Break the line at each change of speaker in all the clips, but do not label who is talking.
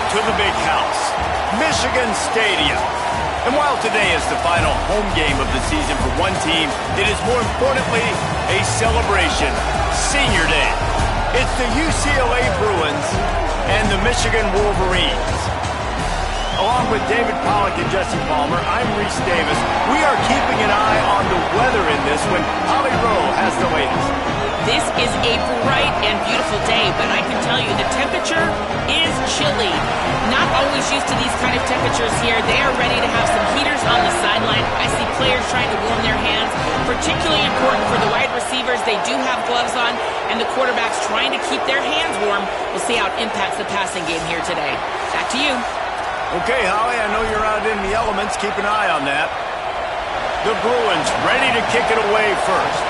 to the big house, Michigan Stadium. And while today is the final home game of the season for one team, it is more importantly a celebration, Senior Day. It's the UCLA Bruins and the Michigan Wolverines. Along with David Pollack and Jesse Palmer, I'm Reese Davis. We are keeping an eye on the weather in this one. Holly Rowe has the latest.
This is a bright and beautiful day, but I can tell you the temperature is chilly. Not always used to these kind of temperatures here. They are ready to have some heaters on the sideline. I see players trying to warm their hands. Particularly important for the wide receivers. They do have gloves on, and the quarterbacks trying to keep their hands warm. We'll see how it impacts the passing game here today. Back to you.
Okay, Holly, I know you're out in the elements. Keep an eye on that. The Bruins ready to kick it away first.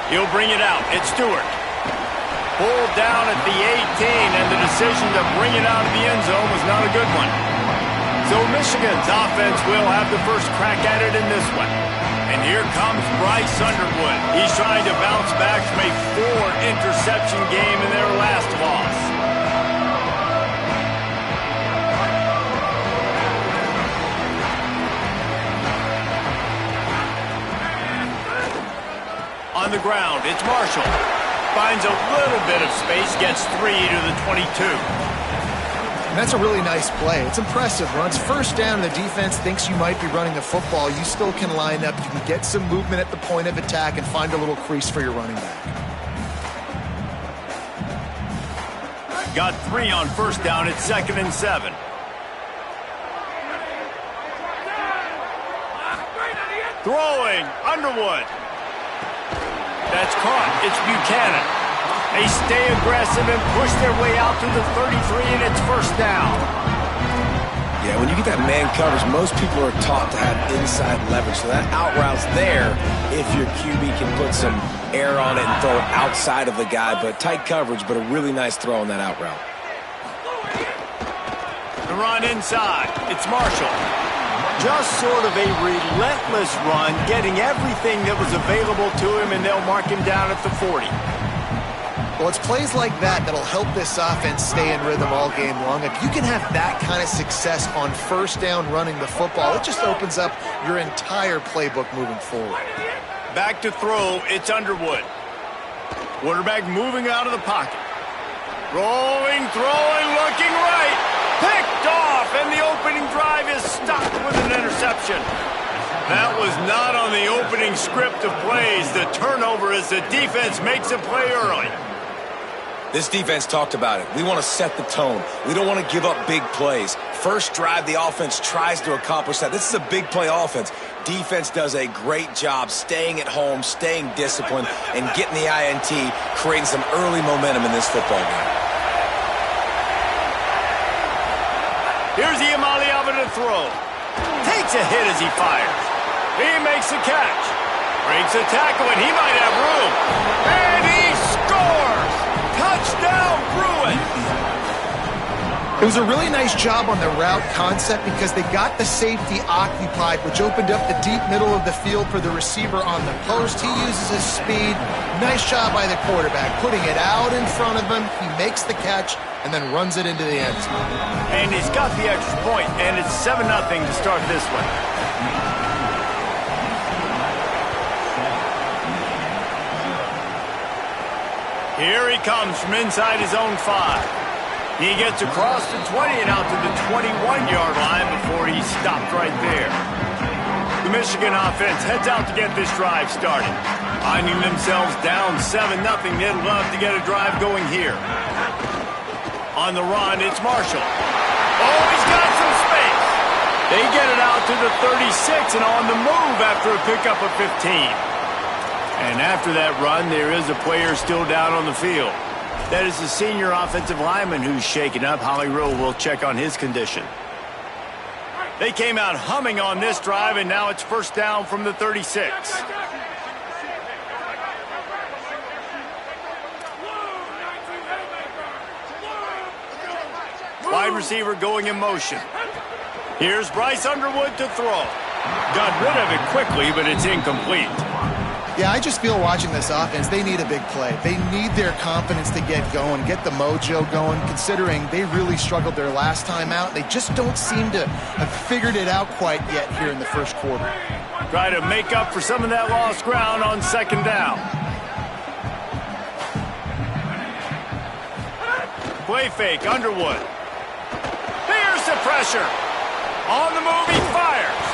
He'll bring it out. It's Stewart. Pulled down at the 18, and the decision to bring it out of the end zone was not a good one. So Michigan's offense will have the first crack at it in this one. And here comes Bryce Underwood. He's trying to bounce back from a 4-interception game in their last loss. On the ground, it's Marshall. Finds a little bit of space, gets 3 to the 22.
And that's a really nice play. It's impressive. Runs first down, the defense thinks you might be running the football. You still can line up. You can get some movement at the point of attack and find a little crease for your running back.
Got 3 on first down. It's 2nd and 7. Throwing, Underwood. That's caught. It's Buchanan. They stay aggressive and push their way out to the 33, and it's first down.
Yeah, when you get that man coverage, most people are taught to have inside leverage. So that out route's there if your QB can put some air on it and throw it outside of the guy. But tight coverage, but a really nice throw on that out route.
The run inside. It's Marshall. Just sort of a relentless run, getting everything that was available to him, and they'll mark him down at the 40.
Well, it's plays like that that'll help this offense stay in rhythm all game long. If you can have that kind of success on first down running the football, it just opens up your entire playbook moving forward.
Back to throw, it's Underwood. Quarterback moving out of the pocket. Rolling, throwing, looking right. Picked off, and the opening drive is stopped with an interception. That was not on the opening script of plays. The turnover as the defense makes a play early.
This defense talked about it. We want to set the tone. We don't want to give up big plays. First drive, the offense tries to accomplish that. This is a big play offense. Defense does a great job staying at home, staying disciplined, and getting the INT, creating some early momentum in this football game.
Here's Iamaleava to throw. Takes a hit as he fires. He makes the catch. Breaks a tackle, and he might have room. And he scores! Touchdown, Bruins!
It was a really nice job on the route concept because they got the safety occupied, which opened up the deep middle of the field for the receiver on the post. He uses his speed. Nice job by the quarterback, putting it out in front of him. He makes the catch and then runs it into the end zone.
And he's got the extra point, and it's 7-0 to start this one. Here he comes from inside his own 5. He gets across the 20 and out to the 21-yard line before he's stopped right there. The Michigan offense heads out to get this drive started. Finding themselves down 7-0, they'd love to get a drive going here. On the run, it's Marshall. Oh, he's got some space. They get it out to the 36 and on the move after a pickup of 15. And after that run, there is a player still down on the field. That is the senior offensive lineman who's shaken up. Holly Rowe will check on his condition. They came out humming on this drive, and now it's first down from the 36. Wide receiver going in motion. Here's Bryce Underwood to throw. Got rid of it quickly, but it's incomplete.
Yeah, I just feel watching this offense, they need a big play. They need their confidence to get going, get the mojo going, considering they really struggled their last time out. They just don't seem to have figured it out quite yet here in the first quarter.
Try to make up for some of that lost ground on second down. Play fake, Underwood. Here's the pressure. On the move, he fires.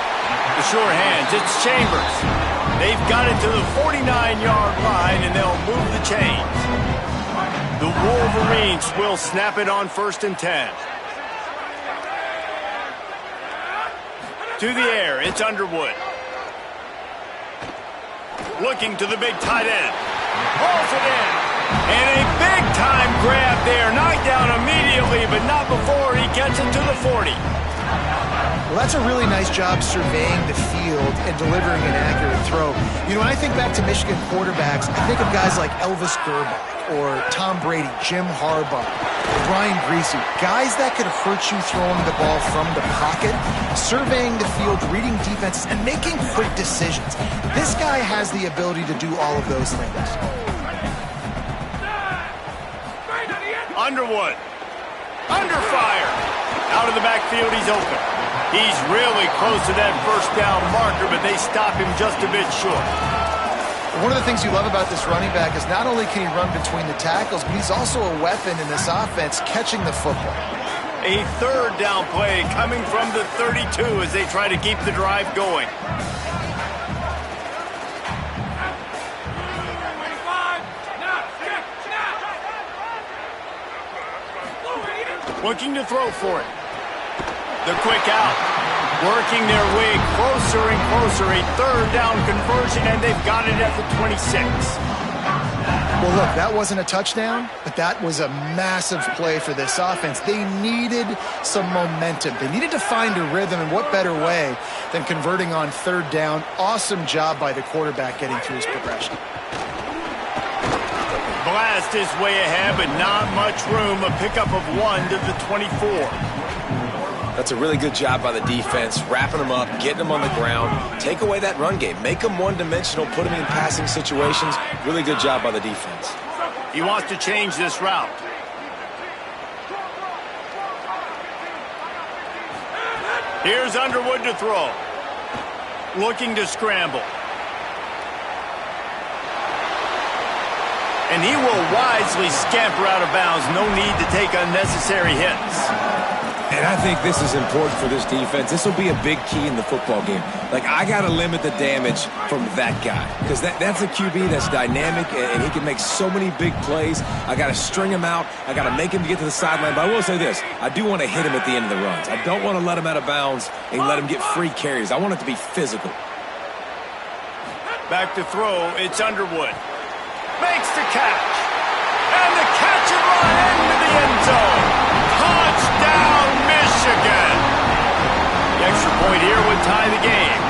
The sure hands, it's Chambers. They've got it to the 49-yard line, and they'll move the chains. The Wolverines will snap it on 1st and 10. To the air, it's Underwood. Looking to the big tight end. Hauls it in. And a big-time grab there. Knocked down immediately, but not before he gets it to the 40.
Well, that's a really nice job surveying the field and delivering an accurate throw. You know, when I think back to Michigan quarterbacks, I think of guys like Elvis Grbac or Tom Brady, Jim Harbaugh, Brian Griese, guys that could hurt you throwing the ball from the pocket, surveying the field, reading defenses, and making quick decisions. This guy has the ability to do all of those things.
Underwood. Under fire. Out of the backfield, he's open. He's really close to that first down marker, but they stop him just a bit short.
One of the things you love about this running back is not only can he run between the tackles, but he's also a weapon in this offense catching the football.
A third down play coming from the 32 as they try to keep the drive going. Looking to throw for it. The quick out. Working their way closer and closer. A third down conversion, and they've got it at the 26.
Well, look, that wasn't a touchdown, but that was a massive play for this offense. They needed some momentum. They needed to find a rhythm, and what better way than converting on third down. Awesome job by the quarterback getting through his progression.
Blast his way ahead, but not much room. A pickup of 1 to the 24.
That's a really good job by the defense, wrapping them up, getting them on the ground. Take away that run game. Make them one-dimensional, put them in passing situations. Really good job by the defense.
He wants to change this route. Here's Underwood to throw. Looking to scramble. And he will wisely scamper out of bounds. No need to take unnecessary hits.
And I think this is important for this defense. This will be a big key in the football game. Like, I got to limit the damage from that guy. Because that's a QB that's dynamic, and he can make so many big plays. I got to string him out. I got to make him get to the sideline. But I will say this. I do want to hit him at the end of the runs. I don't want to let him out of bounds and let him get free carries. I want it to be physical.
Back to throw. It's Underwood. Makes the catch. And the catch and run into the end zone. Touchdown, Michigan. The extra point here would tie the game.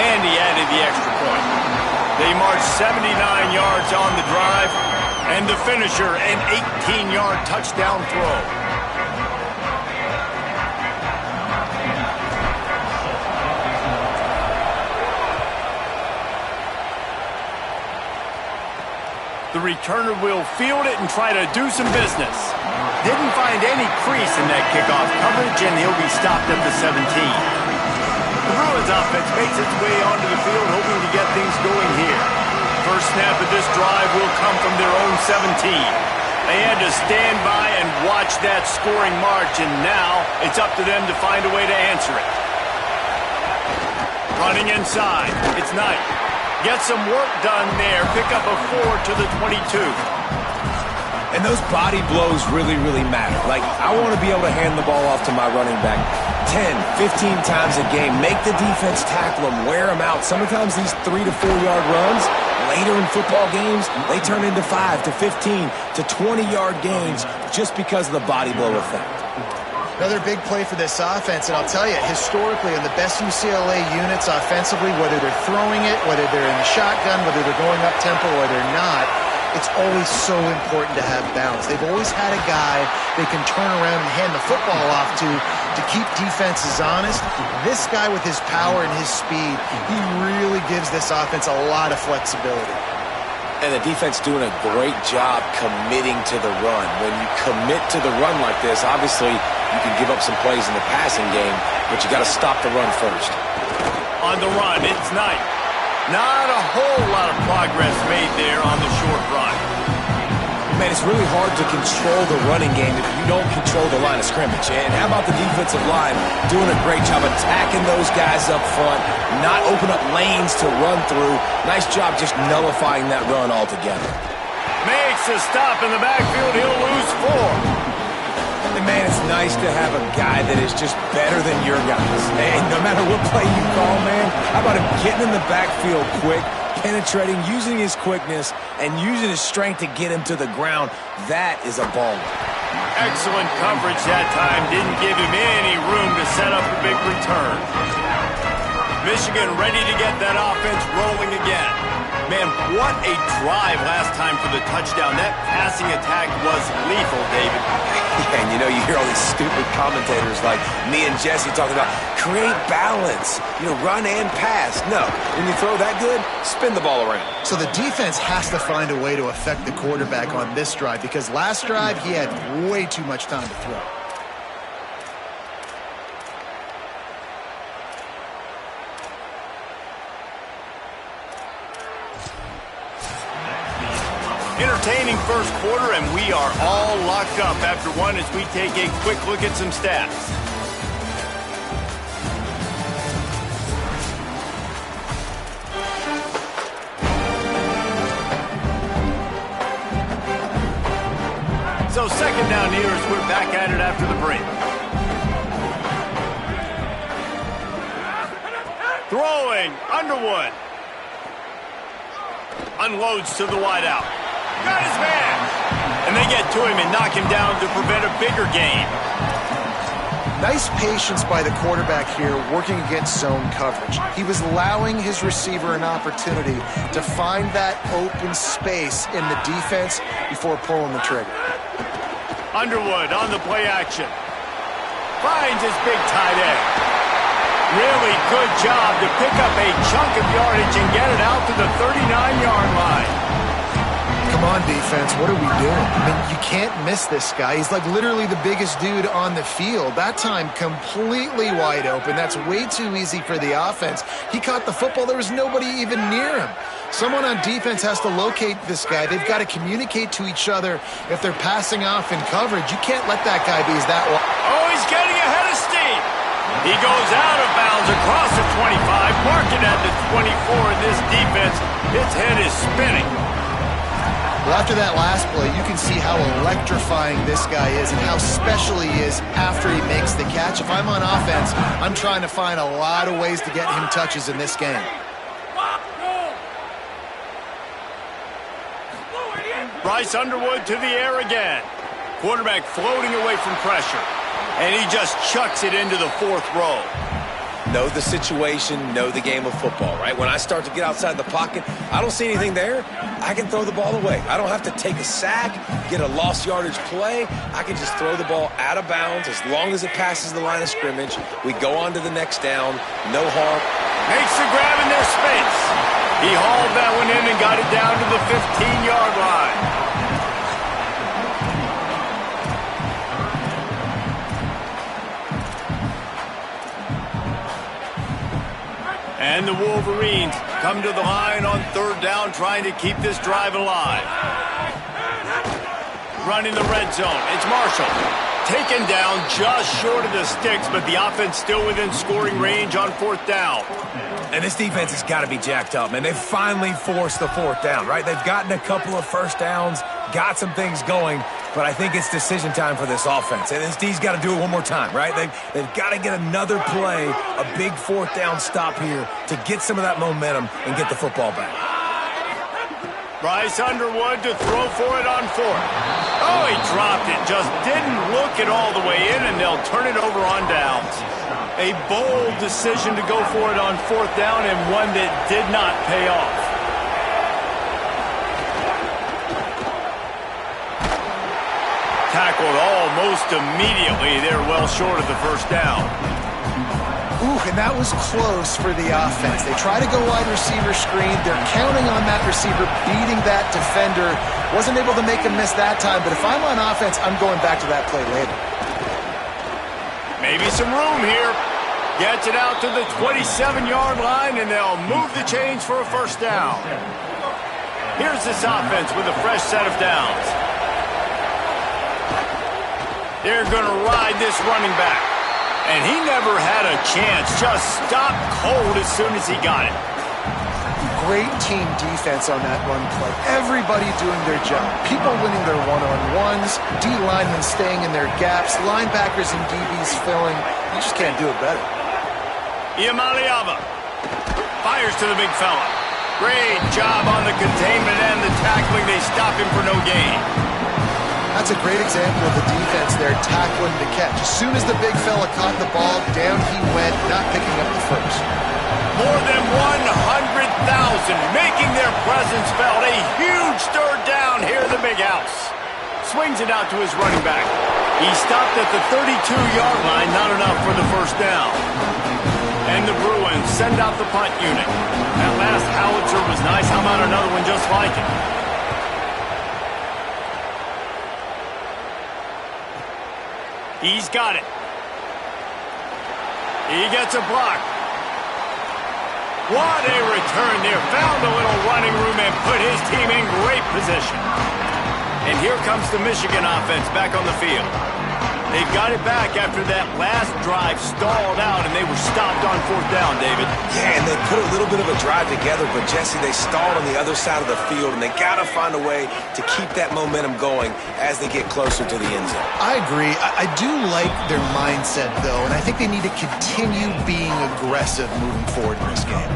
And he added the extra point. They marched 79 yards on the drive. And the finisher, an 18-yard touchdown throw. The returner will field it and try to do some business. Didn't find any crease in that kickoff coverage, and he'll be stopped at the 17. The Bruins offense makes its way onto the field, hoping to get things going here. First snap of this drive will come from their own 17. They had to stand by and watch that scoring march, and now it's up to them to find a way to answer it. Running inside, it's Knight. Get some work done there. Pick up a 4 to the 22.
And those body blows really, really matter. Like, I want to be able to hand the ball off to my running back 10, 15 times a game. Make the defense tackle them, wear them out. Sometimes these 3 to 4 yard runs, later in football games, they turn into 5 to 15 to 20-yard gains just because of the body blow effect.
Another big play for this offense, and I'll tell you, historically, in the best UCLA units offensively, whether they're throwing it, whether they're in the shotgun, whether they're going up-tempo or they're not, it's always so important to have balance. They've always had a guy they can turn around and hand the football off to to keep defenses honest. This guy with his power and his speed, he really gives this offense a lot of flexibility.
And the defense doing a great job committing to the run. When you commit to the run like this, obviously you can give up some plays in the passing game, but you got to stop the run first.
On the run, it's Knight. Not a whole lot of progress made there on the short run.
Man, it's really hard to control the running game if you don't control the line of scrimmage. And how about the defensive line doing a great job attacking those guys up front, not open up lanes to run through. Nice job just nullifying that run altogether.
Makes a stop in the backfield. He'll lose 4.
And man, it's nice to have a guy that is just better than your guys. And no matter what play you call, man, how about him getting in the backfield quick, penetrating, using his quickness, and using his strength to get him to the ground. That is a baller.
Excellent coverage that time. Didn't give him any room to set up a big return. Michigan ready to get that offense rolling again. Man, what a drive last time for the touchdown. That passing attack was lethal, David.
Yeah, and you know, you hear all these stupid commentators like me and Jesse talking about create balance, run and pass. No, when you throw that good, spin the ball around.
So the defense has to find a way to affect the quarterback on this drive because last drive he had way too much time to throw.
Entertaining first quarter, and we are all locked up after one as we take a quick look at some stats. So second down here as we're back at it after the break. Throwing, Underwood. Unloads to the wideout. Got his man. And they get to him and knock him down to prevent a bigger gain.
Nice patience by the quarterback here working against zone coverage. He was allowing his receiver an opportunity to find that open space in the defense before pulling the trigger.
Underwood on the play action. Finds his big tight end. Really good job to pick up a chunk of yardage and get it out to the 39-yard line.
Come on, defense. What are we doing? I mean, you can't miss this guy. He's like literally the biggest dude on the field. That time, completely wide open. That's way too easy for the offense. He caught the football. There was nobody even near him. Someone on defense has to locate this guy. They've got to communicate to each other if they're passing off in coverage. You can't let that guy be that wide.
Oh, he's getting ahead of steam. He goes out of bounds across the 25, marking at the 24 in this defense. Its head is spinning.
Well, after that last play, you can see how electrifying this guy is and how special he is after he makes the catch. If I'm on offense, I'm trying to find a lot of ways to get him touches in this game.
Bryce Underwood to the air again. Quarterback floating away from pressure. And he just chucks it into the fourth row.
Know the situation, know the game of football, right? When I start to get outside the pocket, I don't see anything there, I can throw the ball away. I don't have to take a sack, get a lost yardage play. I can just throw the ball out of bounds as long as it passes the line of scrimmage. We go on to the next down, no harm.
Makes the grab in their space. He hauled that one in and got it down to the 15-yard line. And the Wolverines come to the line on third down, trying to keep this drive alive. Running the red zone. It's Marshall. Taken down just short of the sticks, but the offense still within scoring range on fourth down.
And this defense has got to be jacked up, man. They've finally forced the fourth down, right? They've gotten a couple of first downs, got some things going, but I think it's decision time for this offense. And this D's got to do it one more time, right? They've got to get another play, a big fourth down stop here to get some of that momentum and get the football back.
Bryce Underwood to throw for it on fourth. Oh, he dropped it. Just didn't look it all the way in, and they'll turn it over on downs. A bold decision to go for it on fourth down, and one that did not pay off. tackled almost immediately. They're well short of the first down.
Ooh, and that was close for the offense. They try to go wide receiver screen. They're counting on that receiver beating that defender. Wasn't able to make a miss that time, but if I'm on offense, I'm going back to that play later.
Maybe some room here. Gets it out to the 27-yard line, and they'll move the chains for a first down. Here's this offense with a fresh set of downs. They're going to ride this running back. And he never had a chance. Just stopped cold as soon as he got it.
Great team defense on that run play. Everybody doing their job. People winning their one-on-ones, D linemen staying in their gaps, linebackers and DBs filling. You just can't do it better.
Iamaleava fires to the big fella. Great job on the containment and the tackling. They stop him for no gain.
That's a great example of the defense there tackling the catch. As soon as the big fella caught the ball, down he went, not picking up the first.
More than 100,000 making their presence felt. A huge third down here in the big house. Swings it out to his running back. He stopped at the 32-yard line, not enough for the first down. And the Bruins send out the punt unit. That last howitzer was nice. How about another one just like it? He's got it. He gets a block. What a return there. Found a little running room and put his team in great position. And here comes the Michigan offense back on the field. They got it back after that last drive stalled out, and they were stopped on fourth down, David.
Yeah, and they put a little bit of a drive together, but, Jesse, they stalled on the other side of the field, and they got to find a way to keep that momentum going as they get closer to the end zone.
I agree. I do like their mindset, though, and I think they need to continue being aggressive moving forward in this game.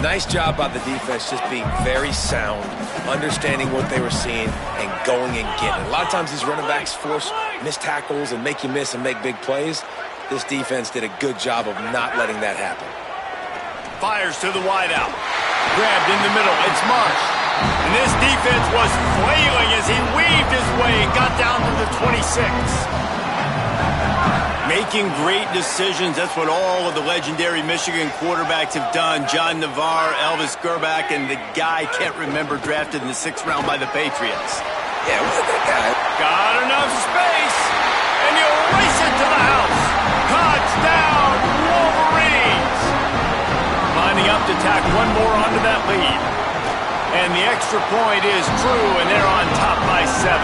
Nice job by the defense, just being very sound, understanding what they were seeing, and going and getting it. A lot of times these running backs force missed tackles and make you miss and make big plays. This defense did a good job of not letting that happen.
Fires to the wideout. Grabbed in the middle. It's Marsh. And this defense was flailing as he weaved his way and got down to the 26. Making great decisions. That's what all of the legendary Michigan quarterbacks have done. John Navarre, Elvis Gerbach, and the guy can't remember drafted in the 6th round by the Patriots.
Yeah, what's that guy?
Got enough space, and you race it to the house. Touchdown, Wolverines! Lining up to tack one more onto that lead. And the extra point is true, and they're on top by 7.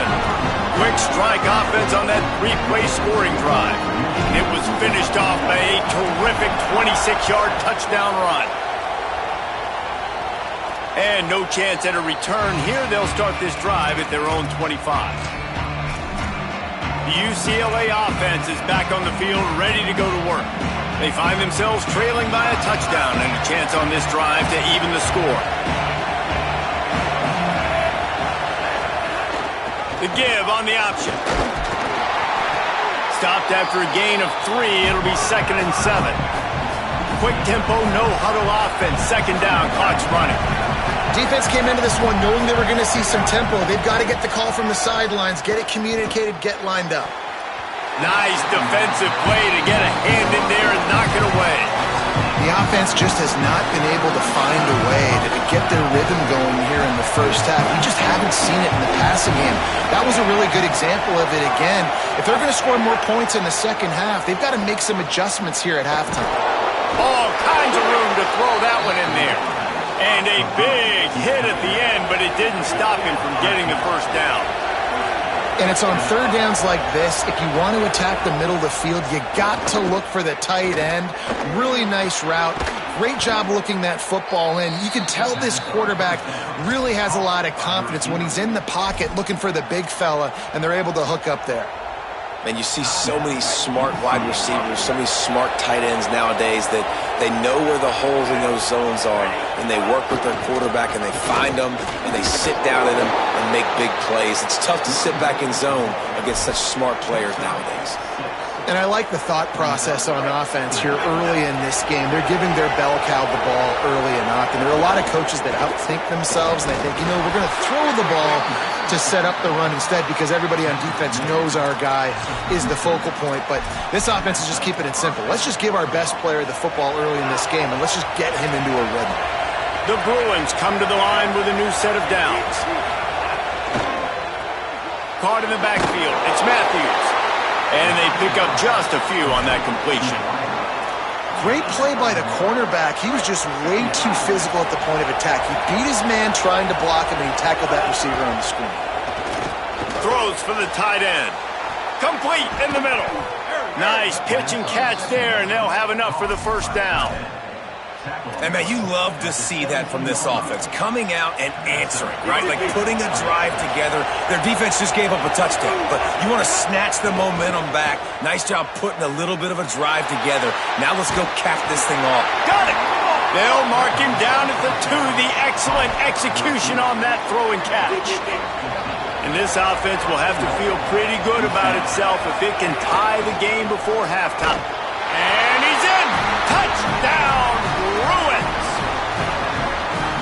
Quick strike offense on that 3-play scoring drive. And it was finished off by a terrific 26-yard touchdown run. And no chance at a return here. They'll start this drive at their own 25. The UCLA offense is back on the field, ready to go to work. They find themselves trailing by a touchdown and a chance on this drive to even the score. The give on the option. Stopped after a gain of 3. It'll be 2nd and 7. Quick tempo, no huddle offense. 2nd down, clock's running.
Defense came into this one knowing they were going to see some tempo. They've got to get the call from the sidelines, get it communicated, get lined up.
Nice defensive play to get a hand in there and knock it away.
The offense just has not been able to find a way to get their rhythm going here in the first half. We just haven't seen it in the passing game. That was a really good example of it again. If they're going to score more points in the second half, they've got to make some adjustments here at halftime.
All kinds of room to throw that one in there. And a big hit at the end, but it didn't stop him from getting the first down.
And it's on third downs like this. If you want to attack the middle of the field, you got to look for the tight end. Really nice route. Great job looking that football in. You can tell this quarterback really has a lot of confidence when he's in the pocket looking for the big fella, and they're able to hook up there.
And you see so many smart wide receivers, so many smart tight ends nowadays that they know where the holes in those zones are, and they work with their quarterback, and they find them, and they sit down in them and make big plays. It's tough to sit back in zone against such smart players nowadays.
And I like the thought process on offense here early in this game. They're giving their bell cow the ball early and often. There are a lot of coaches that outthink themselves, and they think, you know, we're going to throw the ball to set up the run instead because everybody on defense knows our guy is the focal point. But this offense is just keeping it simple. Let's just give our best player the football early in this game, and let's just get him into a rhythm.
The Bruins come to the line with a new set of downs. Caught in the backfield. It's Matthews. And they pick up just a few on that completion.
Great play by the cornerback. He was just way too physical at the point of attack. He beat his man trying to block him, and he tackled that receiver on the screen.
Throws for the tight end. Complete in the middle. Nice pitch and catch there, and they'll have enough for the first down.
And, man, you love to see that from this offense, coming out and answering, right? Like putting a drive together. Their defense just gave up a touchdown, but you want to snatch the momentum back. Nice job putting a little bit of a drive together. Now let's go cap this thing off.
Got it! They'll mark him down at the 2. The excellent execution on that throw and catch. And this offense will have to feel pretty good about itself if it can tie the game before halftime. And he's in! Touchdown, Bruins!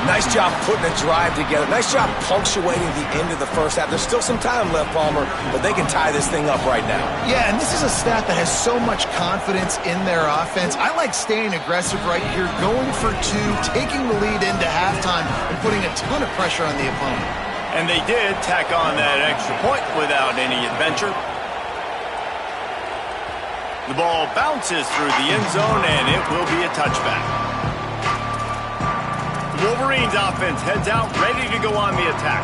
Nice job putting a drive together. Nice job punctuating the end of the first half. There's still some time left, Palmer, but they can tie this thing up right now.
Yeah, and this is a staff that has so much confidence in their offense. I like staying aggressive right here, going for 2, taking the lead into halftime, and putting a ton of pressure on the opponent.
And they did tack on that extra point without any adventure. The ball bounces through the end zone, and it will be a touchback. The Wolverines offense heads out, ready to go on the attack.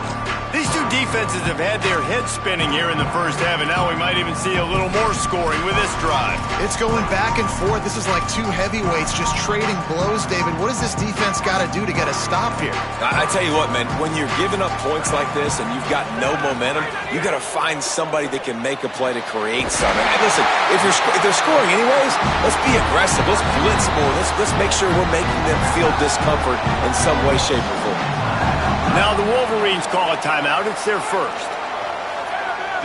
These two defenses have had their heads spinning here in the first half, and now we might even see a little more scoring with this drive.
It's going back and forth. This is like two heavyweights just trading blows, David. What does this defense got to do to get a stop here?
I tell you what, man, when you're giving up points like this and you've got no momentum, you got to find somebody that can make a play to create something. And listen, if they're scoring anyways, let's be aggressive. Let's blitz more. Let's make sure we're making them feel discomfort in some way, shape, or form.
Now the Wolverines call a timeout. It's their first.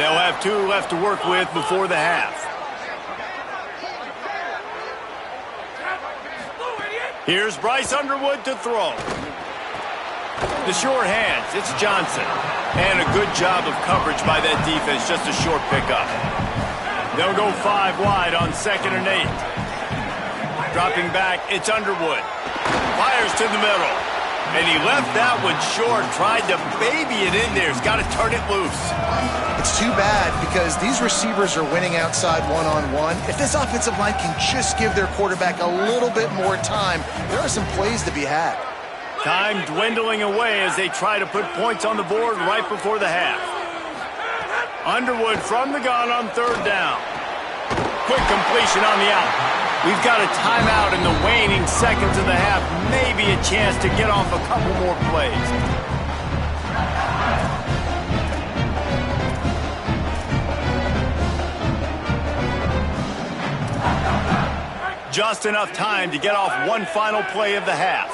They'll have 2 left to work with before the half. Here's Bryce Underwood to throw. The short hands, it's Johnson. And a good job of coverage by that defense, just a short pickup. They'll go 5 wide on 2nd and 8. Dropping back, it's Underwood. Fires to the middle. And he left that one short, tried to baby it in there. He's got to turn it loose.
It's too bad because these receivers are winning outside one-on-one. If this offensive line can just give their quarterback a little bit more time, there are some plays to be had.
Time dwindling away as they try to put points on the board right before the half. Underwood from the gun on 3rd down. Quick completion on the out. We've got a timeout in the waning seconds of the half. Maybe a chance to get off a couple more plays. Just enough time to get off one final play of the half.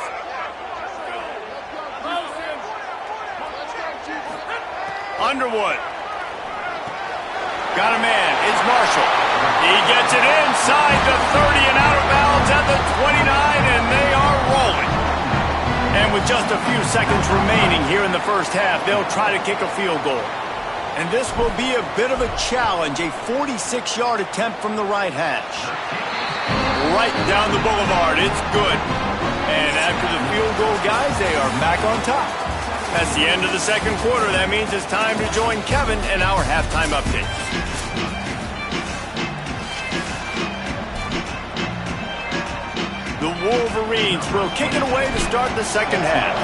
Underwood. Got a man. It's Marshall. He gets it inside the 30 and out of bounds at the 29, and they are rolling. And with just a few seconds remaining here in the first half, they'll try to kick a field goal. And this will be a bit of a challenge, a 46-yard attempt from the right hash. Right down the boulevard, it's good. And after the field goal, guys, they are back on top. That's the end of the second quarter. That means it's time to join Kevin in our halftime update. The Wolverines will kick it away to start the second half.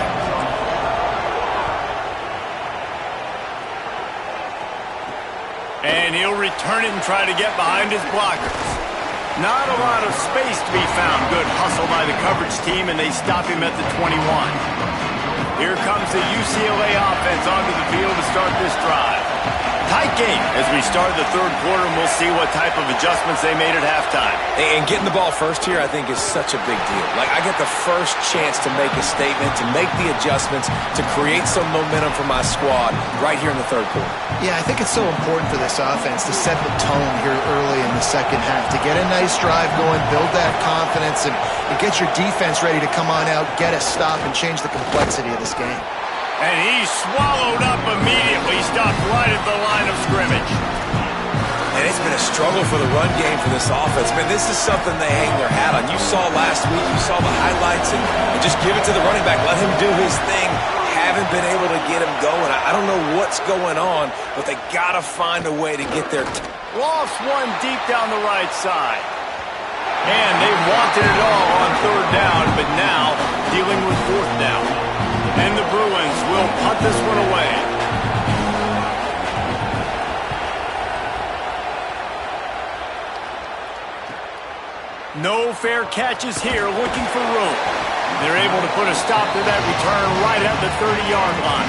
And he'll return it and try to get behind his blockers. Not a lot of space to be found. Good hustle by the coverage team, and they stop him at the 21. Here comes the UCLA offense onto the field to start this drive. Tight game as we start the third quarter, and we'll see what type of adjustments they made at halftime.
And getting the ball first here, I think, is such a big deal. Like, I get the first chance to make a statement, to make the adjustments, to create some momentum for my squad right here in the third quarter.
Yeah, I think it's so important for this offense to set the tone here early in the second half, to get a nice drive going, build that confidence, and get your defense ready to come on out, get a stop, and change the complexity of this game.
And he's swallowed up immediately. right at the line of scrimmage.
And it's been a struggle for the run game for this offense. Man, this is something they hang their hat on. You saw last week, you saw the highlights, and just give it to the running back. Let him do his thing. Haven't been able to get him going. I don't know what's going on, but they got to find a way to get their...
Lost one deep down the right side. And they wanted it all on third down, but now dealing with fourth down. And the Bruins will punt this one away. No fair catches here, looking for room. They're able to put a stop to that return right at the 30-yard line.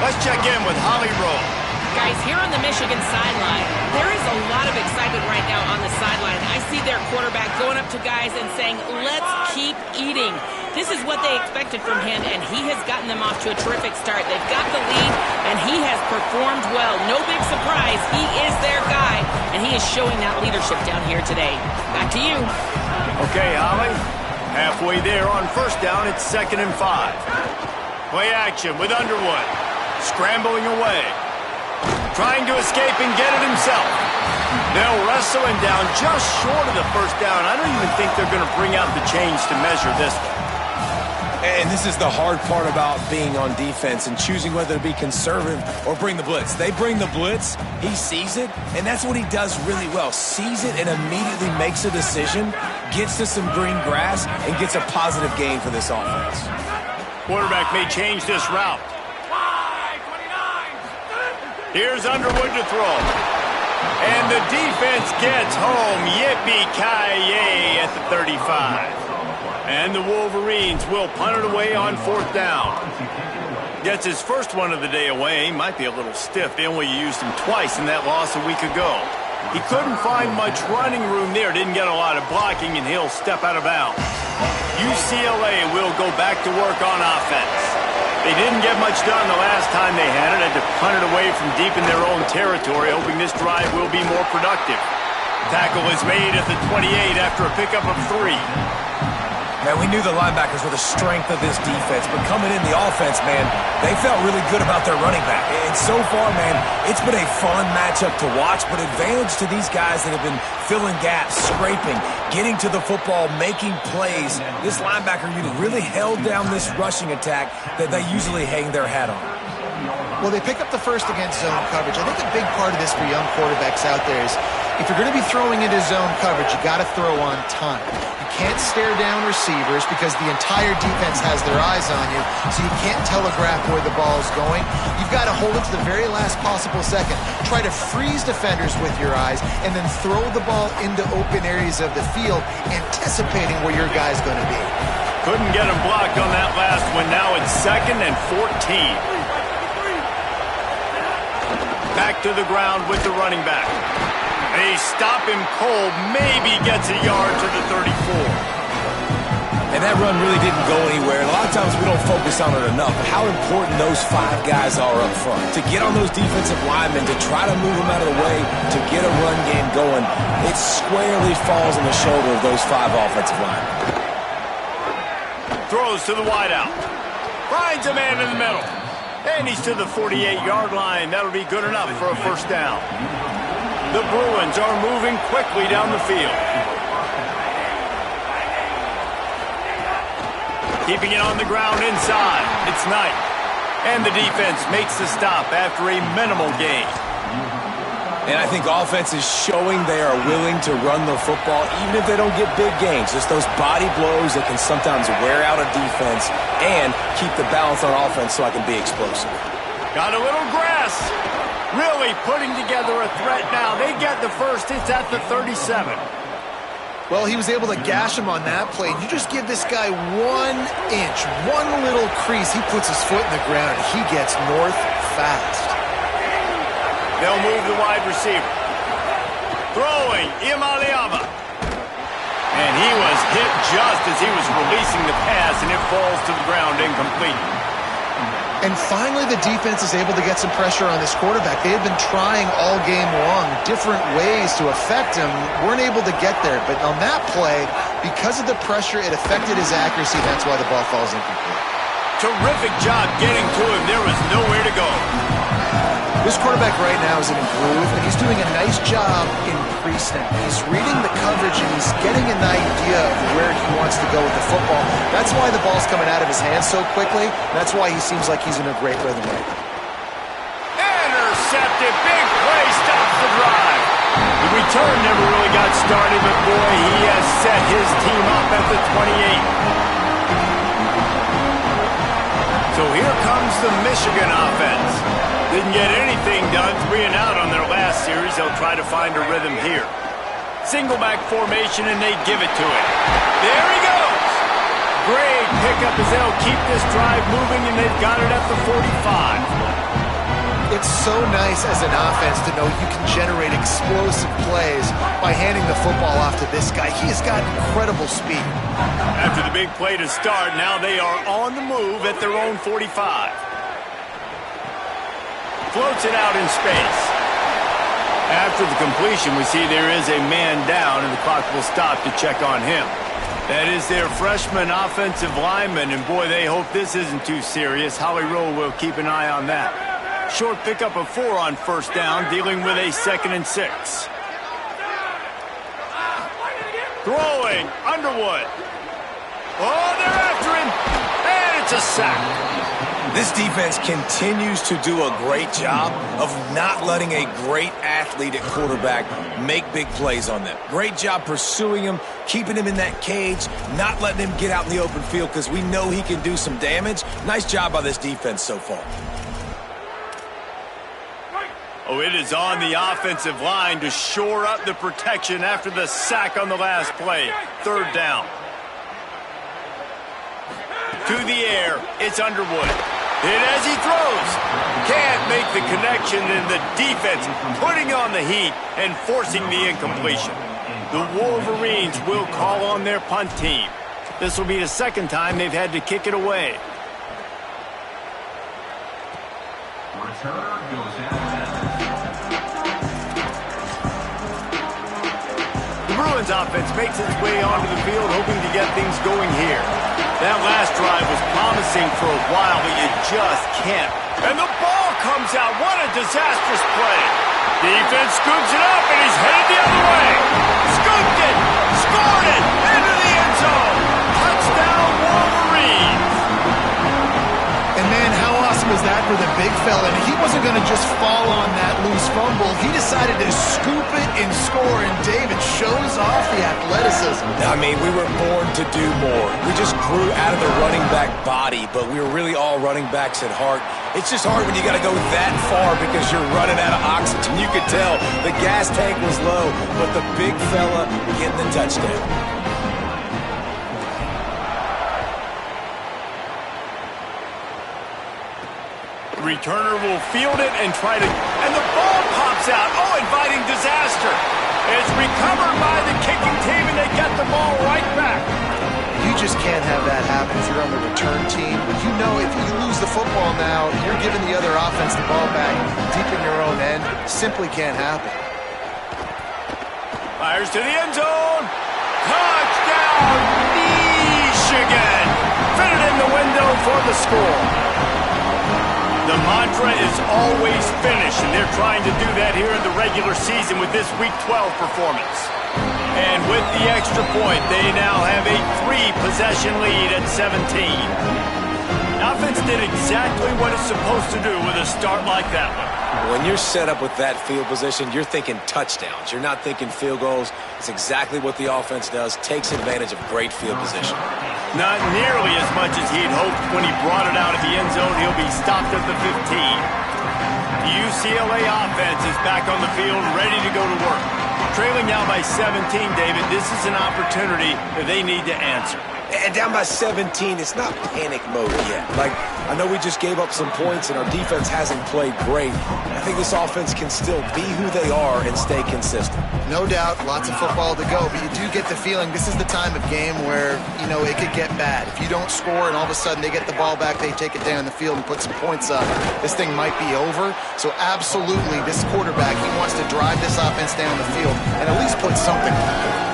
Let's check in with Holly Rowe.
Guys, here on the Michigan sideline, there is a lot of excitement right now on the sideline. I see their quarterback going up to guys and saying, let's keep eating. This is what they expected from him, and he has gotten them off to a terrific start. They've got the lead, and he has performed well. No big surprise. He is their guy, and he is showing that leadership down here today. Back to you.
Okay, Holly. Halfway there on first down, it's 2nd and 5. Play action with Underwood. Scrambling away. Trying to escape and get it himself. They'll wrestle him down just short of the first down. I don't even think they're going to bring out the chains to measure this one.
And this is the hard part about being on defense and choosing whether to be conservative or bring the blitz. They bring the blitz, he sees it, and that's what he does really well. Sees it and immediately makes a decision, gets to some green grass, and gets a positive gain for this offense.
Quarterback may change this route. Here's Underwood to throw. And the defense gets home. Yippee-ki-yay at the 35. And the Wolverines will punt it away on fourth down. Gets his first one of the day away. Might be a little stiff. They only used him twice in that loss a week ago. He couldn't find much running room there. Didn't get a lot of blocking, and he'll step out of bounds. UCLA will go back to work on offense. They didn't get much done the last time they had it. Had to punt it away from deep in their own territory, hoping this drive will be more productive. Tackle is made at the 28 after a pickup of 3.
Man, we knew the linebackers were the strength of this defense, but coming in the offense, man, they felt really good about their running back. And so far, man, it's been a fun matchup to watch, but advantage to these guys that have been filling gaps, scraping, getting to the football, making plays. This linebacker unit really held down this rushing attack that they usually hang their hat on.
Well, they pick up the first against zone coverage. I think a big part of this for young quarterbacks out there is if you're going to be throwing into zone coverage, you got to throw on time. You can't stare down receivers because the entire defense has their eyes on you, so you can't telegraph where the ball is going. You've got to hold it to the very last possible second. Try to freeze defenders with your eyes and then throw the ball into open areas of the field, anticipating where your guy's going to be.
Couldn't get him blocked on that last one. Now it's 2nd and 14. Back to the ground with the running back. They stop him cold, maybe gets a yard to the 34.
And that run really didn't go anywhere. And a lot of times we don't focus on it enough, but how important those 5 guys are up front. To get on those defensive linemen, to try to move them out of the way, to get a run game going, it squarely falls on the shoulder of those 5 offensive linemen.
Throws to the wideout. Finds a man in the middle. And he's to the 48-yard line. That'll be good enough for a first down. The Bruins are moving quickly down the field. Keeping it on the ground inside. It's Knight. And the defense makes the stop after a minimal gain.
And I think offense is showing they are willing to run the football, even if they don't get big gains. Just those body blows that can sometimes wear out a defense and keep the balance on offense so I can be explosive.
Got a little grass. Really putting together a threat now. They get the first. It's at the 37.
Well, he was able to gash him on that play. You just give this guy 1 inch, one little crease. He puts his foot in the ground. He gets north fast.
They'll move the wide receiver. Throwing, Imaliava. And he was hit just as he was releasing the pass, and it falls to the ground incomplete.
And finally, the defense is able to get some pressure on this quarterback. They had been trying all game long, different ways to affect him, weren't able to get there. But on that play, because of the pressure, it affected his accuracy. That's why the ball falls incomplete.
terrific job getting to him. There was nowhere to go.
This quarterback right now is in a groove, and he's doing a nice job in pre-snap. He's reading the coverage, and he's getting an idea of where he wants to go with the football. That's why the ball's coming out of his hands so quickly. That's why he seems like he's in a great rhythm right now.
Intercepted. Big play stops the drive. The return never really got started, but boy, he has set his team up at the 28. So here comes the Michigan offense. Didn't get anything done, 3 and out on their last series. They'll try to find a rhythm here. Single back formation, and they give it to him. There he goes. Great pickup as they'll keep this drive moving, and they've got it at the 45.
It's so nice as an offense to know you can generate explosive plays by handing the football off to this guy. He has got incredible speed.
After the big play to start, now they are on the move at their own 45. Floats it out in space. After the completion, we see there is a man down, and the clock will stop to check on him. That is their freshman offensive lineman, and boy, they hope this isn't too serious. Howie Rowe will keep an eye on that. Short pickup of 4 on first down, dealing with a 2nd and 6. Throwing, Underwood. Oh, they're after him, and it's a sack.
This defense continues to do a great job of not letting a great athlete at quarterback make big plays on them. Great job pursuing him, keeping him in that cage, not letting him get out in the open field because we know he can do some damage. Nice job by this defense so far.
Oh, it is on the offensive line to shore up the protection after the sack on the last play. 3rd down. To the air, it's Underwood. And as he throws, can't make the connection, and the defense putting on the heat and forcing the incompletion. The Wolverines will call on their punt team. This will be the 2nd time they've had to kick it away.
Returner goes out.
The Bruins offense makes its way onto the field, hoping to get things going here. That last drive was promising for a while, but you just can't. And the ball comes out. What a disastrous play. Defense scoops it up, and he's headed the other way. Scooped it. Scored it. Into the end zone. Touchdown, Wolverines.
And man, how awesome is that for the big fella? And he wasn't going to just fall on that loose fumble. He decided to scoop it and score, and David shows off the athleticism.
I mean, we were born to do more. We just grew out of the running back body, but we were really all running backs at heart. It's just hard when you got to go that far because you're running out of oxygen. You could tell the gas tank was low, but the big fella getting the touchdown.
Returner will field it and try to... And the ball pops out. Oh, inviting disaster. It's recovered by the kicking team, and they get the ball right back.
You just can't have that happen if you're on the return team. You know if you lose the football now, you're giving the other offense the ball back deep in your own end. Simply can't happen.
Fires to the end zone. Touchdown, Michigan. Fitted in the window for the score. The mantra is always finish, and they're trying to do that here in the regular season with this Week 12 performance. And with the extra point, they now have a 3-possession lead at 17. The offense did exactly what it's supposed to do with a start like that one.
When you're set up with that field position, you're thinking touchdowns. You're not thinking field goals. It's exactly what the offense does, takes advantage of great field position.
Not nearly as much as he'd hoped when he brought it out of the end zone. He'll be stopped at the 15. The UCLA offense is back on the field, ready to go to work. Trailing now by 17, David, this is an opportunity that they need to answer.
And down by 17, it's not panic mode yet. Like, I know we just gave up some points and our defense hasn't played great. I think this offense can still be who they are and stay consistent.
No doubt, lots of football to go, but you do get the feeling this is the time of game where, you know, it could get bad. If you don't score and all of a sudden they get the ball back, they take it down the field and put some points up, this thing might be over. So absolutely, this quarterback, he wants to drive this offense down the field and at least put something on the board.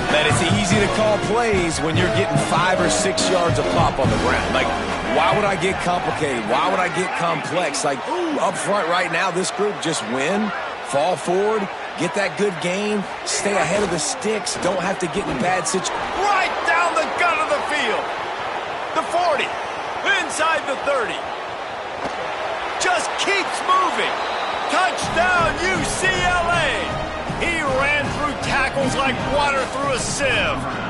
That it's easy to call plays when you're getting 5 or 6 yards of pop on the ground. Like, why would I get complicated? Why would I get complex? Like, up front right now, this group just win, fall forward, get that good gain, stay ahead of the sticks, don't have to get in bad situations.
Right down the gut of the field. The 40, inside the 30. Just keeps moving. Touchdown, UCLA. He ran through tackles like water through a sieve.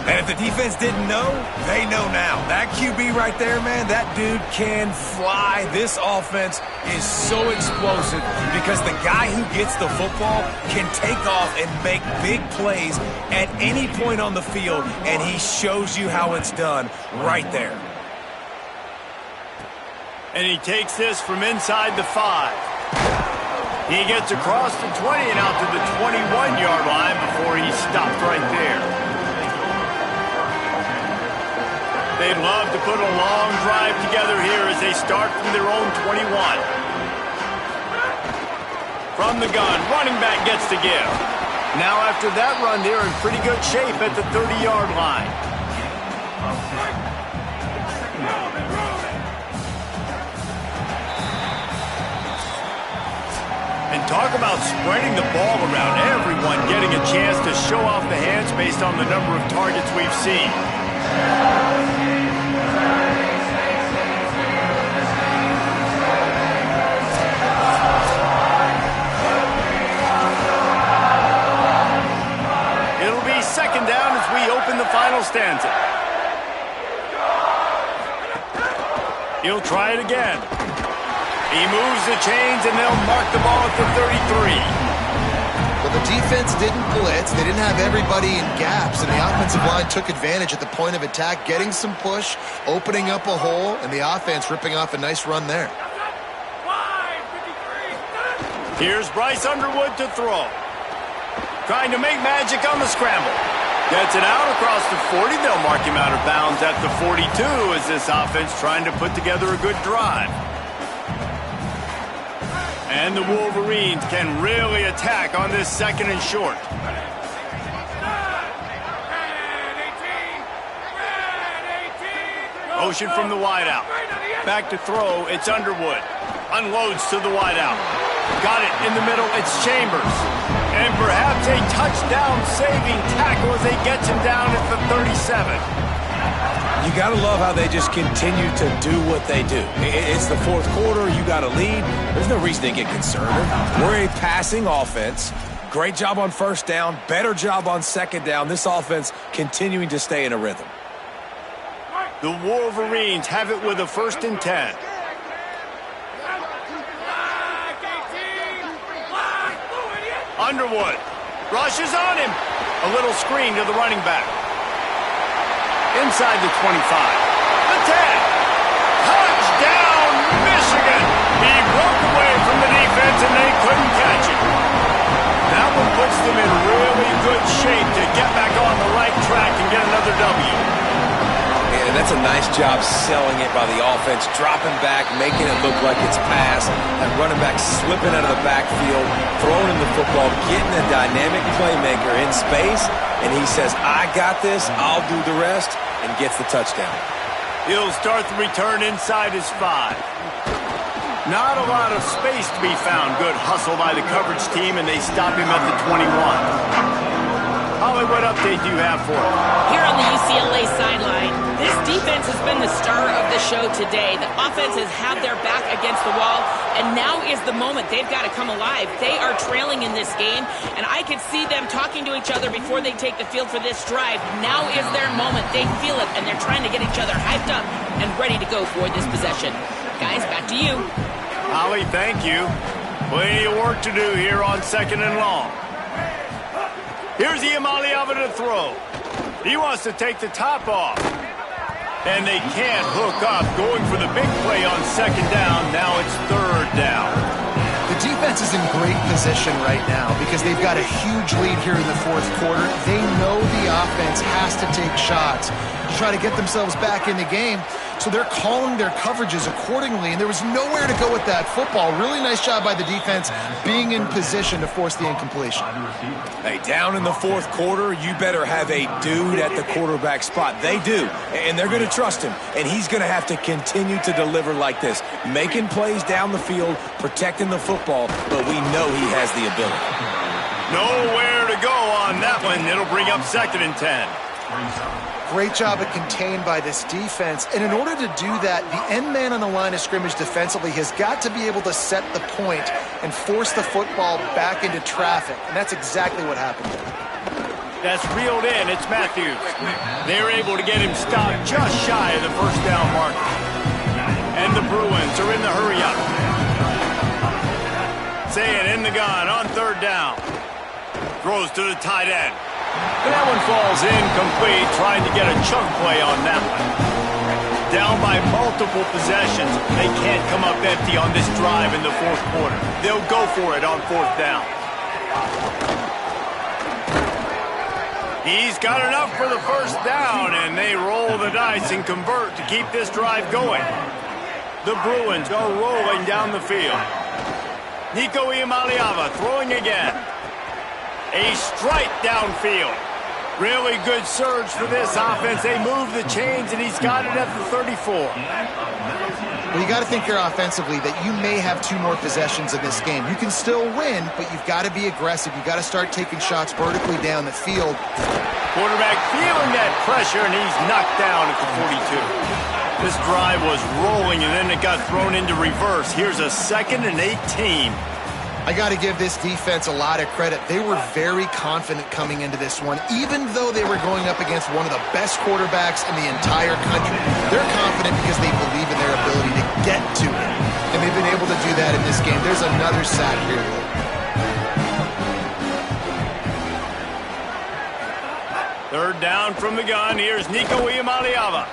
And if the defense didn't know, they know now. That QB right there, man, that dude can fly. This offense is so explosive because the guy who gets the football can take off and make big plays at any point on the field, and he shows you how it's done right there.
And he takes this from inside the 5. He gets across the 20 and out to the 21-yard line before he stopped right there. They'd love to put a long drive together here as they start from their own 21. From the gun, running back gets to give. Now after that run, they're in pretty good shape at the 30-yard line. And talk about spreading the ball around, everyone getting a chance to show off the hands based on the number of targets we've seen. It'll be second down as we open the final stanza. He'll try it again. He moves the chains, and they'll mark the ball at the 33.
Well, the defense didn't blitz. They didn't have everybody in gaps, and the offensive line took advantage at the point of attack, getting some push, opening up a hole, and the offense ripping off a nice run there.
Here's Bryce Underwood to throw. Trying to make magic on the scramble. Gets it out across the 40. They'll mark him out of bounds at the 42 as this offense trying to put together a good drive. And the Wolverines can really attack on this second and short. Motion from the wideout. Back to throw, it's Underwood. Unloads to the wideout. Got it in the middle, it's Chambers. And perhaps a touchdown-saving tackle as they get him down at the 37.
You got to love how they just continue to do what they do. It's the fourth quarter. You got a lead. There's no reason to get concerned. We're a passing offense. Great job on first down. Better job on second down. This offense continuing to stay in a rhythm.
The Wolverines have it with a 1st and 10. Underwood rushes on him. A little screen to the running back. Inside the 25. The 10. Touchdown, Michigan. He broke away from the defense and they couldn't catch him. That one puts them in really good shape to get back on the right track and get another W.
And that's a nice job selling it by the offense, dropping back, making it look like it's pass, and running back slipping out of the backfield, throwing him the football, getting a dynamic playmaker in space, and he says, I got this, I'll do the rest, and gets the touchdown.
He'll start the return inside his 5. Not a lot of space to be found. Good hustle by the coverage team, and they stop him at the 21. Holly, what update do you have for us?
Here on the UCLA sideline, this defense has been the star of the show today. The offense has had their back against the wall, and now is the moment they've got to come alive. They are trailing in this game, and I could see them talking to each other before they take the field for this drive. Now is their moment. They feel it, and they're trying to get each other hyped up and ready to go for this possession. Guys, back to you.
Holly, thank you. Plenty of work to do here on 2nd and long. Here's Iamaleava to throw. He wants to take the top off. And they can't hook up, going for the big play on 2nd down. Now it's 3rd down.
The defense is in great position right now because they've got a huge lead here in the 4th quarter. They know the offense has to take shots to try to get themselves back in the game. So they're calling their coverages accordingly, and there was nowhere to go with that football. Really nice job by the defense being in position to force the incompletion.
Hey, down in the 4th quarter, you better have a dude at the quarterback spot. They do, and they're going to trust him, and he's going to have to continue to deliver like this, making plays down the field, protecting the football, but we know he has the ability.
Nowhere to go on that one. It'll bring up 2nd and 10.
Great job of contained by this defense. And in order to do that, the end man on the line of scrimmage defensively has got to be able to set the point and force the football back into traffic. And that's exactly what happened there.
That's reeled in. It's Matthews. They're able to get him stopped just shy of the 1st down mark. And the Bruins are in the hurry up. Saying in the gun on 3rd down. Throws to the tight end. And that one falls incomplete, trying to get a chunk play on that one. Down by multiple possessions. They can't come up empty on this drive in the 4th quarter. They'll go for it on 4th down. He's got enough for the 1st down, and they roll the dice and convert to keep this drive going. The Bruins are rolling down the field. Nico Iamaleava throwing again. A strike downfield. Really good surge for this offense. They move the chains, and he's got it at the 34.
Well, you got to think here offensively that you may have 2 more possessions in this game. You can still win, but you've got to be aggressive. You've got to start taking shots vertically down the field.
Quarterback feeling that pressure, and he's knocked down at the 42. This drive was rolling, and then it got thrown into reverse. Here's a 2nd and 18.
I got to give this defense a lot of credit. They were very confident coming into this one, even though they were going up against one of the best quarterbacks in the entire country. They're confident because they believe in their ability to get to it, and they've been able to do that in this game. There's another sack here.
Third down from the gun. Here's Nico Iamaleava.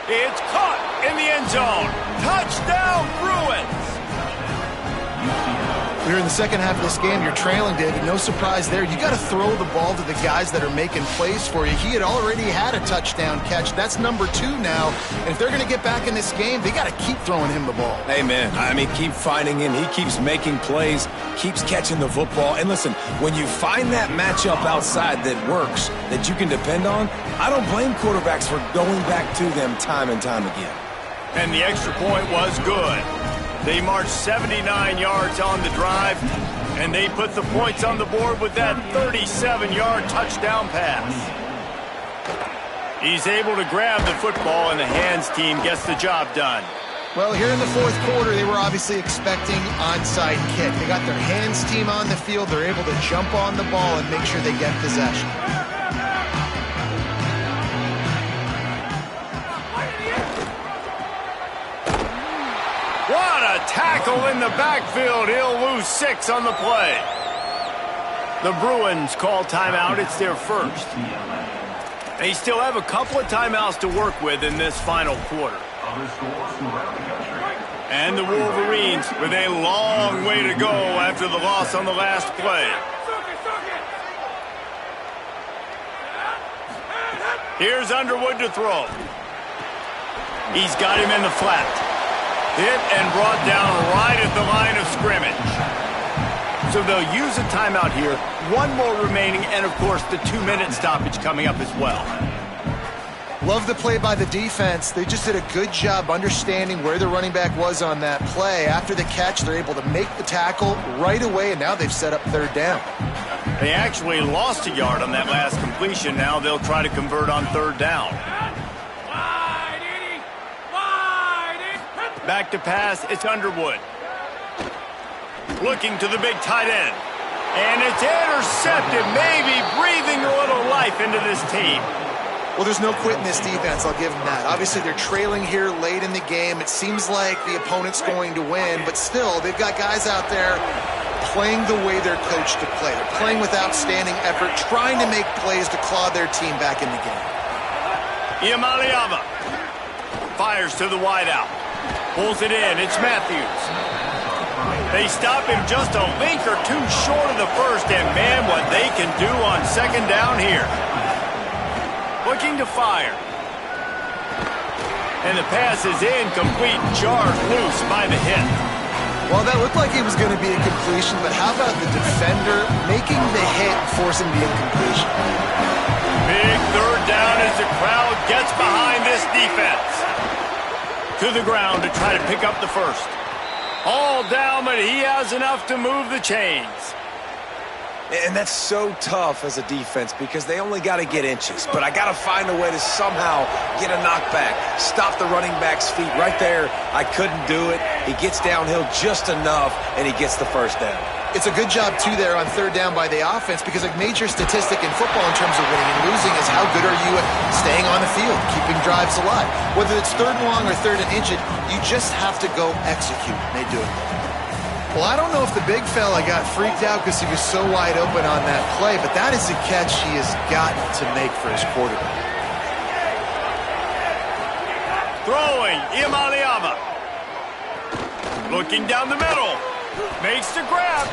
It's caught in the end zone. Touchdown, Bruins!
We're in the 2nd half of this game. You're trailing, David. No surprise there. You got to throw the ball to the guys that are making plays for you. He had already had a touchdown catch. That's number 2 now. And if they're going to get back in this game, they got to keep throwing him the ball.
Amen. I mean, keep finding him. He keeps making plays, keeps catching the football. And listen, when you find that matchup outside that works, that you can depend on, I don't blame quarterbacks for going back to them time and time again.
And the extra point was good. They marched 79 yards on the drive, and they put the points on the board with that 37-yard touchdown pass. He's able to grab the football, and the hands team gets the job done.
Well, here in the 4th quarter, they were obviously expecting onside kick. They got their hands team on the field. They're able to jump on the ball and make sure they get possession.
What a tackle in the backfield. He'll lose 6 on the play. The Bruins call timeout. It's their first. They still have a couple of timeouts to work with in this final quarter. And the Wolverines with a long way to go after the loss on the last play. Here's Underwood to throw. He's got him in the flat. Hit and brought down right at the line of scrimmage. So they'll use a timeout here. 1 more remaining, and of course the 2-minute stoppage coming up as well.
Love the play by the defense. They just did a good job understanding where the running back was on that play. After the catch, they're able to make the tackle right away, and now they've set up 3rd down.
They actually lost a yard on that last completion. Now they'll try to convert on 3rd down. Back to pass, it's Underwood. Looking to the big tight end. And it's intercepted, maybe breathing a little life into this team.
Well, there's no quitting this defense. I'll give them that. Obviously, they're trailing here late in the game. It seems like the opponent's going to win, but still, they've got guys out there playing the way they're coached to play. They're playing with outstanding effort, trying to make plays to claw their team back in the game.
Iamaleava fires to the wideout. Pulls it in. It's Matthews. They stop him just a link or two short of the first, and man, what they can do on second down here. Looking to fire. And the pass is incomplete, jarred loose by the hit.
Well, that looked like it was going to be a completion, but how about the defender making the hit, forcing the incompletion?
Big third down as the crowd gets behind this defense. To the ground to try to pick up the first. All down, but he has enough to move the chains.
And that's so tough as a defense because they only got to get inches. But I got to find a way to somehow get a knockback, stop the running back's feet right there. I couldn't do it. He gets downhill just enough, and he gets the first down.
It's a good job, too, there on third down by the offense because a major statistic in football in terms of winning and losing is how good are you at staying on the field, keeping drives alive. Whether it's third and long or third and inches, you just have to go execute. They do it. Well, I don't know if the big fella got freaked out because he was so wide open on that play, but that is a catch he has got to make for his quarterback.
Throwing, Iamaleava. Looking down the middle. Makes the grab.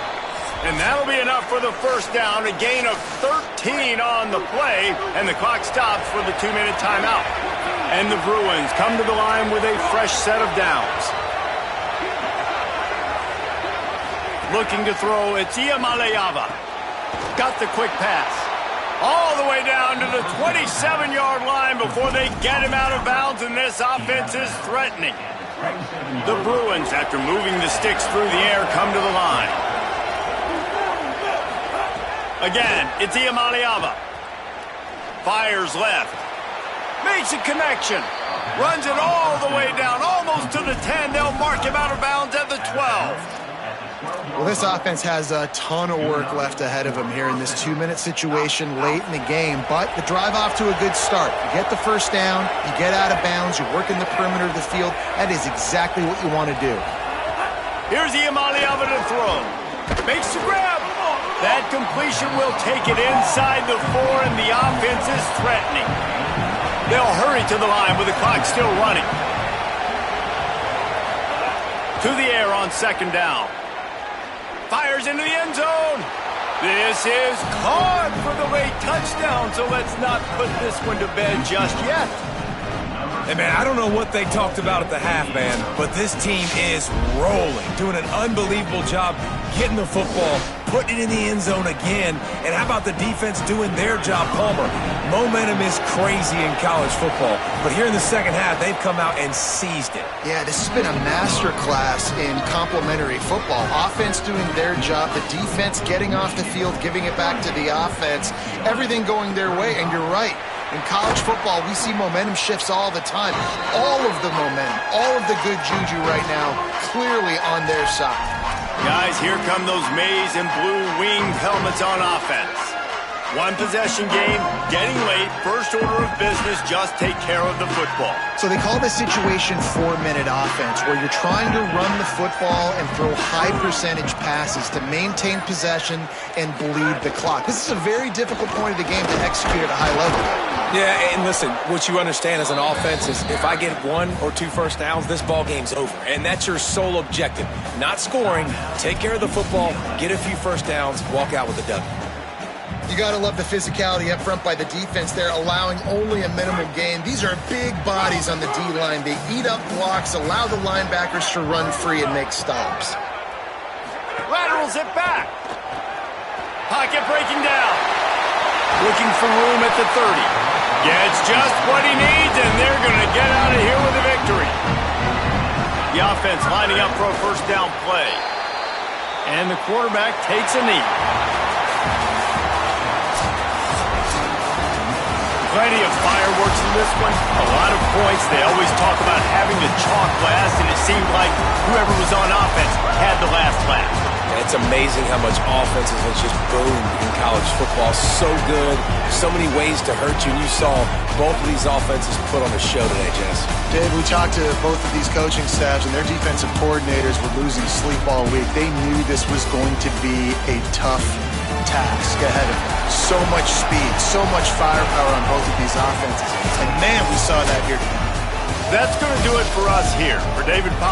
And that'll be enough for the first down. A gain of 13 on the play, and the clock stops for the 2-minute timeout. And the Bruins come to the line with a fresh set of downs. Looking to throw, it's Iamaleava. Got the quick pass. All the way down to the 27-yard line before they get him out of bounds, and this offense is threatening. The Bruins, after moving the sticks through the air, come to the line. Again, it's Iamaleava. Fires left. Makes a connection. Runs it all the way down, almost to the 10. They'll mark him out of bounds at the 12.
Well, this offense has a ton of work left ahead of them here in this 2-minute situation late in the game, but the drive off to a good start. You get the first down, you get out of bounds, you're working the perimeter of the field. That is exactly what you want to do.
Here's Iamaleava to throw. Makes the grab. That completion will take it inside the 4, and the offense is threatening. They'll hurry to the line with the clock still running. To the air on second down. Fires into the end zone. This is caught for the late touchdown, so let's not put this one to bed just yet.
Hey, man, I don't know what they talked about at the half, man, but this team is rolling, doing an unbelievable job getting the football, putting it in the end zone again. And how about the defense doing their job, Palmer? Momentum is crazy in college football, but here in the second half, they've come out and seized it.
Yeah, this has been a masterclass in complementary football. Offense doing their job, the defense getting off the field, giving it back to the offense, everything going their way, and you're right. In college football, we see momentum shifts all the time. All of the momentum, all of the good juju right now, clearly on their side.
Guys, here come those maize and blue winged helmets on offense. One possession game, getting late, first order of business, just take care of the football.
So they call this situation 4-minute offense, where you're trying to run the football and throw high percentage passes to maintain possession and bleed the clock. This is a very difficult point of the game to execute at a high level.
Yeah, and listen, what you understand as an offense is if I get 1 or 2 first downs, this ball game's over. And that's your sole objective. Not scoring, take care of the football, get a few first downs, walk out with a W.
You got to love the physicality up front by the defense there, allowing only a minimal gain. These are big bodies on the D-line. They eat up blocks, allow the linebackers to run free and make stops.
Laterals it back. Pocket breaking down. Looking for room at the 30. Gets just what he needs, and they're going to get out of here with a victory. The offense lining up for a first down play. And the quarterback takes a knee. Plenty of fireworks in this one. A lot of points. They always talk about having the chalk last, and it seemed like whoever was on offense had the last laugh.
It's amazing how much offenses has just boomed in college football. So good, so many ways to hurt you, and you saw both of these offenses put on the show today, Jess.
Dave, we talked to both of these coaching staffs, and their defensive coordinators were losing sleep all week. They knew this was going to be a tough task ahead of them. So much speed, so much firepower on both of these offenses. And man, we saw that here today.
That's going to do it for us here. For David Powell.